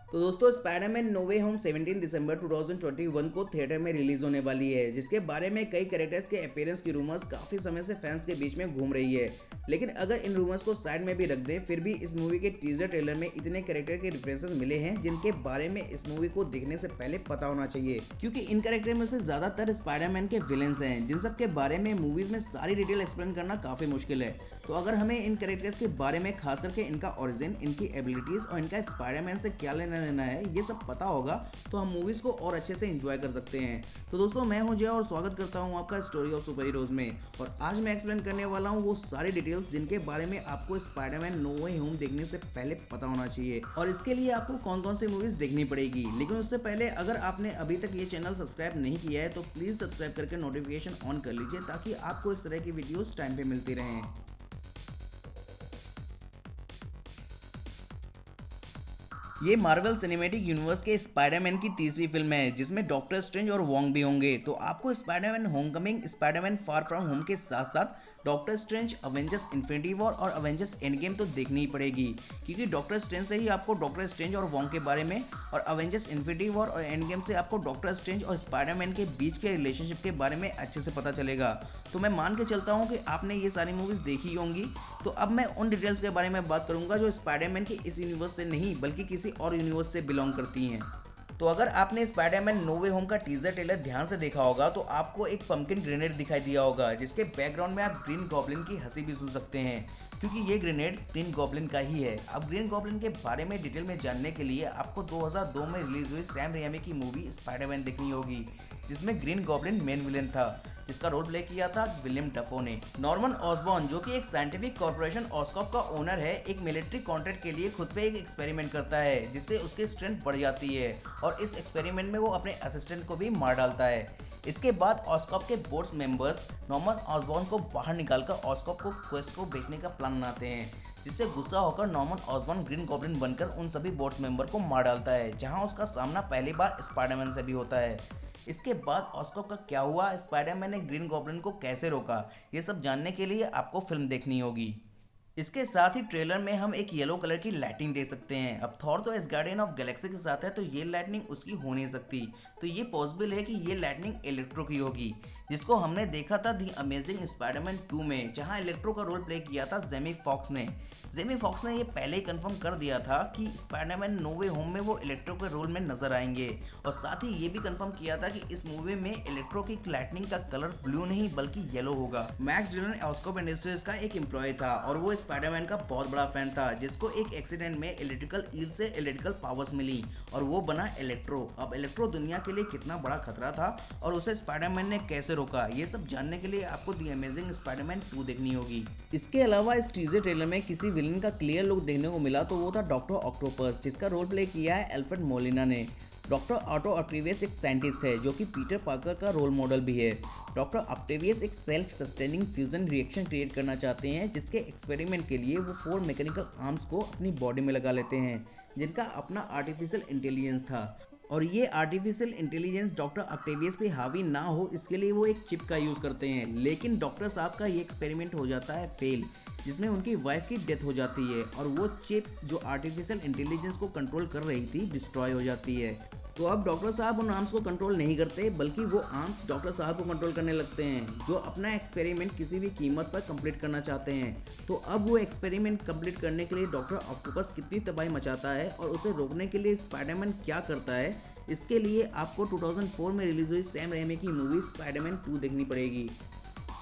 तो दोस्तों Spiderman no वे home 17 दिसंबर 2021 को थिएटर में रिलीज होने वाली है, जिसके बारे में कई कैरेक्टर्स के अपीयरेंस की रूमर्स काफी समय से फैंस के बीच में घूम रही है। लेकिन अगर इन रूमर्स को साइड में भी रख दें, फिर भी इस मूवी के टीजर ट्रेलर में इतने कैरेक्टर के रेफरेंसेस मिले हैं जिनके बारे में इस मूवी को देखने से पहले पता होना चाहिए, क्योंकि इन कैरेक्टर में से ज्यादातर स्पाइडरमैन के विलेंस हैं, जिन सब के बारे में मूवीज में सारी डिटेल एक्सप्लेन करना काफी मुश्किल है। तो अगर हमें इन कैरेक्टर्स के बारे में, खास करके इनका ओरिजिन, इनकी एबिलिटीज और इनका स्पाइडरमैन से क्या लेना देना है, ये सब पता होगा तो हम मूवीज को और अच्छे से एंजॉय कर सकते हैं। तो दोस्तों मैं हूं जय और स्वागत करता हूं आपका स्टोरी ऑफ सुपर हीरोज में। और आज मैं एक्सप्लेन करने वाला हूं वो सारी डिटेल्स जिनके बारे में आपको स्पाइडरमैन नो वे होम देखने से पहले पता होना चाहिए, और इसके लिए आपको कौन कौन सी मूवीज देखनी पड़ेगी। लेकिन उससे पहले अगर आपने अभी तक ये चैनल सब्सक्राइब नहीं किया है तो प्लीज सब्सक्राइब करके नोटिफिकेशन ऑन कर लीजिए, ताकि आपको इस तरह की वीडियोस टाइम पे मिलती रहें। ये मार्वल सिनेमैटिक यूनिवर्स के स्पाइडरमैन की तीसरी फिल्म है, जिसमें डॉक्टर स्ट्रेंज और वोंग भी होंगे। तो आपको Spiderman Homecoming, Spiderman far from home के साथ साथ doctor strange, Avengers infinity war और अवेंजर्स एंड गेम तो देखनी ही पड़ेगी, क्योंकि डॉक्टर स्ट्रेंज से ही आपको डॉक्टर स्ट्रेंज और वोंग के बारे में, और अवेंजर्स इन्फिनिटी वॉर और एंड गेम से आपको डॉक्टर स्ट्रेंज और स्पाइडरमैन के बीच के रिलेशनशिप के बारे में अच्छे से पता चलेगा। तो मैं मान के चलता हूँ कि आपने ये सारी मूवीज देखी होंगी। तो अब मैं उन डिटेल्स के बारे में बात करूंगा जो स्पाइडरमैन के इस यूनिवर्स से नहीं बल्कि किसी और यूनिवर्स से बिलोंग करती हैं। तो अगर आपने स्पाइडरमैन नो वे होम का टीजर ट्रेलर ध्यान से देखा होगा तो आपको एक पंपकिन ग्रेनेड दिखाई दिया होगा, जिसके बैकग्राउंड में आप ग्रीन गॉब्लिन की हंसी भी सुन सकते हैं, क्योंकि ये ग्रेनेड ग्रीन गॉब्लिन का ही है। अब ग्रीन गॉब्लिन के बारे में डिटेल में जानने के लिए आपको 2002 में रिलीज हुई सैम रेमी की मूवी स्पाइडरमैन देखनी होगी, जिसमें ग्रीन गॉब्लिन मेन विलेन था, जिसका रोल प्ले किया था विलियम डफो ने। नॉर्मन ऑसबॉर्न, जो कि एक साइंटिफिक कॉर्पोरेशन ऑस्कॉप का ओनर है, एक मिलिट्री कॉन्ट्रैक्ट के लिए खुद पे एक एक्सपेरिमेंट करता है, जिससे उसकी स्ट्रेंथ बढ़ जाती है, और इस एक्सपेरिमेंट में वो अपने असिस्टेंट को भी मार डालता है। इसके बाद ऑस्कॉप के बोर्ड मेंबर्स नॉर्मन ऑसबॉर्न को बाहर निकालकर ऑस्कॉप को क्वेस्ट को बेचने का प्लान बनाते हैं, जिससे गुस्सा होकर नॉर्मन ऑसबॉर्न ग्रीन गॉब्लिन बनकर उन सभी बोर्ड मेंबर को मार डालता है, जहां उसका सामना पहली बार स्पाइडरमैन से भी होता है। इसके बाद ऑस्कॉप का क्या हुआ, स्पाइडरमैन ने ग्रीन गॉब्लिन को कैसे रोका, ये सब जानने के लिए आपको फिल्म देखनी होगी। इसके साथ ही ट्रेलर में हम एक येलो कलर की लाइटिंग देख सकते हैं। अब थॉर तो एस गार्डियन ऑफ गैलेक्सी के साथ है, तो ये लाइटनिंग उसकी हो नहीं सकती, तो ये पॉसिबल है कि ये लाइटनिंग इलेक्ट्रो की होगी, जिसको हमने देखा था दी अमेजिंग स्पाइडरमैन 2 में, जहां इलेक्ट्रो का रोल प्ले किया था जेमी फॉक्स ने। जेमी फॉक्स ने ये पहले ही कंफर्म कर दिया था कि स्पाइडरमैन नो वे होम में वो इलेक्ट्रो के रोल में नजर आएंगे, और साथ ही ये भी कंफर्म किया था कि इस मूवी में इलेक्ट्रो की लाइटनिंग का कलर ब्लू नहीं बल्कि येलो होगा। मैक्स डिलन ऑस्कॉप इंडस्ट्रीज का एक एम्प्लॉय था, और वो स्पाइडरमैन का बहुत बड़ा फैन था, जिसको एक एक्सीडेंट में इलेक्ट्रिकल ईल से इलेक्ट्रिकल पावर्स मिली और वो बना इलेक्ट्रो। अब इलेक्ट्रो दुनिया के लिए कितना बड़ा खतरा था और उसे स्पाइडरमैन ने कैसे रोका, ये सब जानने के लिए आपको द अमेजिंग स्पाइडरमैन 2 देखनी होगी। इसके अलावा इस टीजर ट्रेलर में किसी विलेन का क्लियर लुक देखने को मिला, तो वो था डॉक्टर ऑक्टोपस, जिसका रोल प्ले किया है एल्फ्रेड मोलिना ने। डॉक्टर ऑटो ऑक्टेवियस एक साइंटिस्ट है जो कि पीटर पार्कर का रोल मॉडल भी है। डॉक्टर ऑक्टेवियस एक self sustaining fusion reaction create करना चाहते हैं, जिसके एक्सपेरिमेंट के लिए वो 4 मैकेनिकल आर्म्स को अपनी बॉडी में लगा लेते हैं, जिनका अपना आर्टिफिशियल इंटेलिजेंस था। और ये आर्टिफिशियल इंटेलिजेंस डॉक्टर ऑक्टेवियस पे हावी ना हो, इसके लिए वो एक चिप का यूज करते हैं। लेकिन डॉक्टर साहब का ये एक्सपेरिमेंट हो जाता है फेल, जिसमें उनकी वाइफ की डेथ हो जाती है, और वो चिप जो आर्टिफिशियल इंटेलिजेंस को कंट्रोल कर रही थी डिस्ट्रॉय हो जाती है। तो अब डॉक्टर साहब उन आर्म्स को कंट्रोल नहीं करते, बल्कि वो आर्म्स डॉक्टर साहब को कंट्रोल करने लगते हैं, जो अपना एक्सपेरिमेंट किसी भी कीमत पर कंप्लीट करना चाहते हैं। तो अब वो एक्सपेरिमेंट कंप्लीट करने के लिए डॉक्टर ऑक्टोपस कितनी तबाही मचाता है और उसे रोकने के लिए स्पाइडरमैन क्या करता है, इसके लिए आपको 2004 में रिलीज हुई सैम रेमी की मूवी स्पाइडरमैन 2 देखनी पड़ेगी।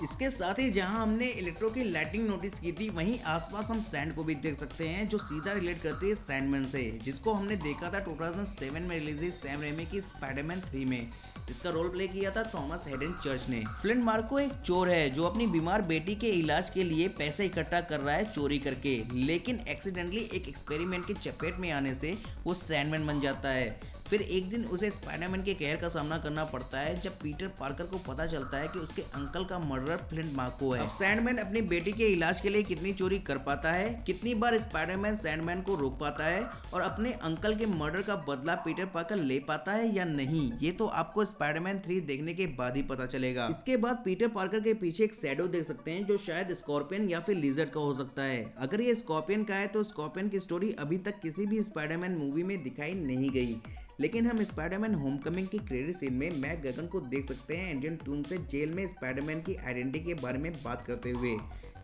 इसके साथ ही जहां हमने इलेक्ट्रो की लाइटिंग नोटिस की थी, वहीं आसपास हम सैंड को भी देख सकते हैं, जो सीधा रिलेट करती है सैंडमैन से, जिसको हमने देखा था 2007 में रिलीज हुई सैम रेमी की स्पाइडरमैन 3 में, जिसका रोल प्ले किया था थॉमस हेडन चर्च ने। फ्लिंट मार्को एक चोर है जो अपनी बीमार बेटी के इलाज के लिए पैसे इकट्ठा कर रहा है चोरी करके, लेकिन एक्सीडेंटली एक एक्सपेरिमेंट की चपेट में आने से वो सैंडमैन बन जाता है। फिर एक दिन उसे स्पाइडरमैन के कहर का सामना करना पड़ता है जब पीटर पार्कर को पता चलता है कि उसके अंकल का मर्डर फ्लिंट मार्को है। अब सैंडमैन अपनी बेटी के इलाज के लिए कितनी चोरी कर पाता है, कितनी बार स्पाइडरमैन सैंडमैन को रोक पाता है और अपने अंकल के मर्डर का बदला पीटर पार्कर ले पाता है या नहीं, ये तो आपको स्पाइडरमैन 3 देखने के बाद ही पता चलेगा। इसके बाद पीटर पार्कर के पीछे एक शैडो देख सकते हैं जो शायद स्कॉर्पियन या फिर लिजर्ड का हो सकता है। अगर ये स्कॉर्पियन का है तो स्कॉर्पियन की स्टोरी अभी तक किसी भी स्पाइडरमैन मूवी में दिखाई नहीं गई, लेकिन हम स्पाइडरमैन होमकमिंग की क्रेडिट सीन में मैक गगन को देख सकते हैं इंडियन टूम से जेल में स्पाइडरमैन की आइडेंटिटी के बारे में बात करते हुए,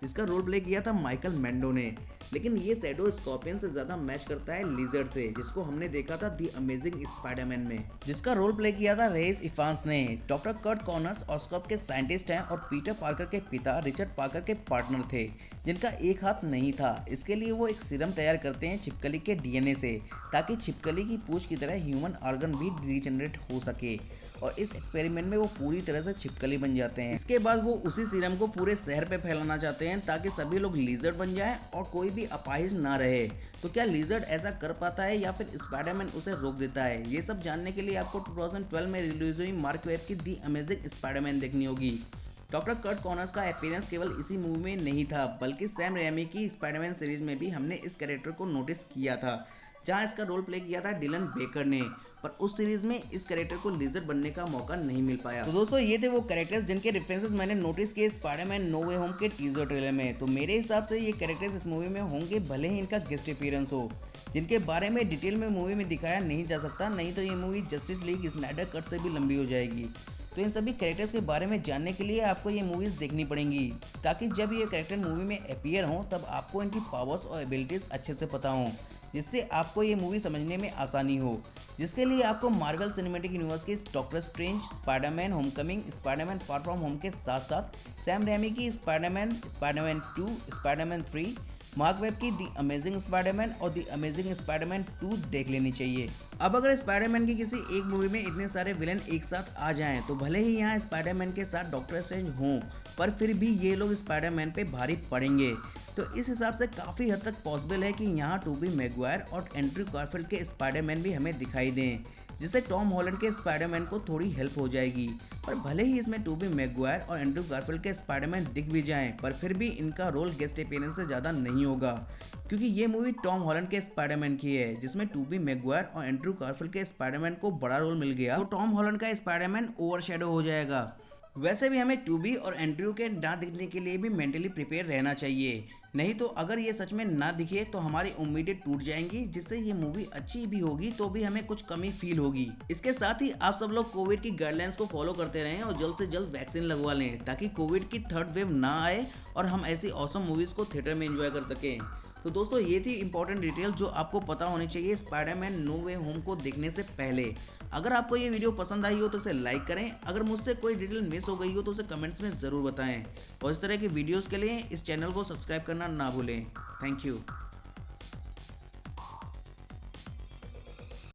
जिसका रोल प्ले किया था माइकल मैंडो ने। लेकिन ये शैडो स्कॉर्पियन से ज्यादा मैच करता है लिजर्ड से, जिसको हमने देखा था द अमेजिंग स्पाइडरमैन में, जिसका रोल प्ले किया था रेस इफांस ने। डॉक्टर कर्ट कॉनर्स ऑस्कॉप के साइंटिस्ट हैं और पीटर पार्कर के पिता रिचर्ड पार्कर के पार्टनर थे, जिनका एक हाथ नहीं था। इसके लिए वो एक सीरम तैयार करते हैं छिपकली के डीएनए से, ताकि छिपकली की पूंछ की तरह ह्यूमन ऑर्गन भी रीजनरेट हो सके, और इस एक्सपेरिमेंट में वो पूरी तरह से छिपकली बन जाते हैं। इसके बाद वो उसी सीरम को पूरे शहर पे फैलाना चाहते हैं ताकि सभी लोग लिजर्ड बन जाएं और कोई भी अपाहिज ना रहे। तो क्या लिजर्ड ऐसा कर पाता है या फिर स्पाइडरमैन उसे रोक देता है? ये सब जानने के लिए आपको 2012 में रिलीज हुई मार्क वेब की द अमेजिंग स्पाइडरमैन देखनी होगी। डॉक्टर कर्ट कॉनर्स का अपीयरेंस केवल इसी मूवी में नहीं था, बल्कि सैम रेमी की स्पाइडरमैन सीरीज में भी हमने इस कैरेक्टर को नोटिस किया था, जहां इसका रोल प्ले किया था डिलन बेकर ने, पर उस सीरीज में इस कैरेक्टर को लिजर्ड बनने का मौका नहीं मिल पाया। तो दोस्तों ये थे वो कैरेक्टर्स जिनके रेफरेंसेस मैंने नोटिस किए स्पाइडरमैन नो वे होम के टीजर ट्रेलर में। तो मेरे हिसाब से ये कैरेक्टर्स इस मूवी में होंगे, भले ही इनका गेस्ट अपीयरेंस हो, जिनके बारे में डिटेल में मूवी में दिखाया नहीं जा सकता, नहीं तो ये movie justice league Snyder cut से भी लंबी हो जाएगी। तो इन सभी कैरेक्टर्स के बारे में जानने के लिए आपको ये मूवीज देखनी पड़ेंगी, ताकि जब ये कैरेक्टर मूवी में अपीयर हों तब आपको इनकी पावर्स और एबिलिटीज अच्छे से पता हों, जिससे आपको ये मूवी समझने में आसानी हो। जिसके लिए आपको मार्वल सिनेमैटिक यूनिवर्स के doctor strange, Spiderman Homecoming, Spiderman far from home के साथ साथ सैम रेमी की Spiderman, Spiderman 2, Spiderman 3, mark web की द अमेजिंग स्पाइडरमैन और द अमेजिंग स्पाइडरमैन 2 देख लेनी चाहिए। अब अगर स्पाइडरमैन की किसी एक मूवी में इतने सारे विलेन एक साथ आ जाएं, तो भले ही यहाँ स्पाइडरमैन के साथ डॉक्टर स्ट्रेंज हों, पर फिर भी ये लोग स्पाइडरमैन पे भारी पड़ेंगे। तो इस हिसाब से काफ़ी हद तक पॉसिबल है कि यहाँ टोबी मैगवायर और एंड्रू गारफील्ड के स्पाइडरमैन भी हमें दिखाई दें, जिससे टॉम हॉलैंड के स्पाइडरमैन को थोड़ी हेल्प हो जाएगी। पर भले ही इसमें टोबी मैगवायर और एंड्रू गारफील्ड के स्पाइडरमैन दिख भी जाएं, पर फिर भी इनका रोल गेस्ट अपीयरेंस से ज़्यादा नहीं होगा, क्योंकि ये मूवी टॉम हॉलैंड के स्पाइडरमैन की है, जिसमें टोबी मैगवायर और एंड्रू गारफील्ड के स्पाइडरमैन को बड़ा रोल मिल गया, तो टॉम हॉलैंड का स्पाइडरमैन ओवरशैडो हो जाएगा। वैसे भी हमें टूबी और एंड्रयू के ना दिखने के लिए भी मेंटली प्रिपेयर रहना चाहिए, नहीं तो अगर ये सच में ना दिखे तो हमारी उम्मीदें टूट जाएंगी, जिससे ये मूवी अच्छी भी होगी तो भी हमें कुछ कमी फील होगी। इसके साथ ही आप सब लोग कोविड की गाइडलाइंस को फॉलो करते रहें और जल्द से जल्द वैक्सीन लगवा लें, ताकि कोविड की थर्ड वेव ना आए और हम ऐसी ऑसम मूवीज को थिएटर में एंजॉय कर सकें। तो दोस्तों ये थी इंपॉर्टेंट डिटेल जो आपको पता होनी चाहिए स्पाइडरमैन नो वे होम को देखने से पहले। अगर आपको ये वीडियो पसंद आई हो तो इसे लाइक करें, अगर मुझसे कोई डिटेल मिस हो गई हो तो उसे कमेंट्स में ज़रूर बताएं, और इस तरह की वीडियोस के लिए इस चैनल को सब्सक्राइब करना ना भूलें। Thank you.